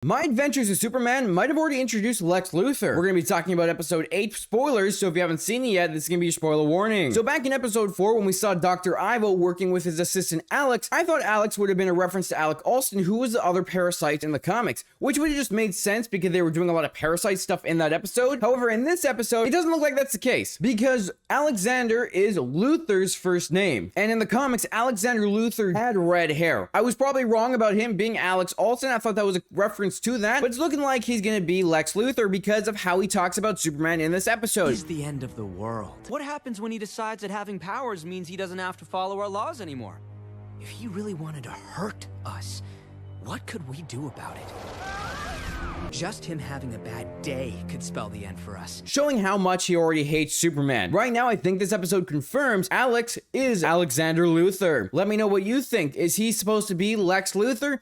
My Adventures with Superman might have already introduced Lex Luthor. We're going to be talking about episode 8 spoilers, so if you haven't seen it yet, this is going to be a spoiler warning. So back in episode 4, when we saw Dr. Ivo working with his assistant Alex, I thought Alex would have been a reference to Alec Alston, who was the other parasite in the comics, which would have just made sense because they were doing a lot of parasite stuff in that episode. However, in this episode, it doesn't look like that's the case, because Alexander is Luthor's first name. And in the comics, Alexander Luthor had red hair. I was probably wrong about him being Alex Alston. I thought that was a reference to that, but it's looking like he's gonna be Lex Luthor because of how he talks about Superman in this episode. He's the end of the world. What happens when he decides that having powers means he doesn't have to follow our laws anymore? If he really wanted to hurt us, what could we do about it? Just him having a bad day could spell the end for us. Showing how much he already hates Superman. Right now, I think this episode confirms Alex is Alexander Luthor. Let me know what you think. Is he supposed to be Lex Luthor?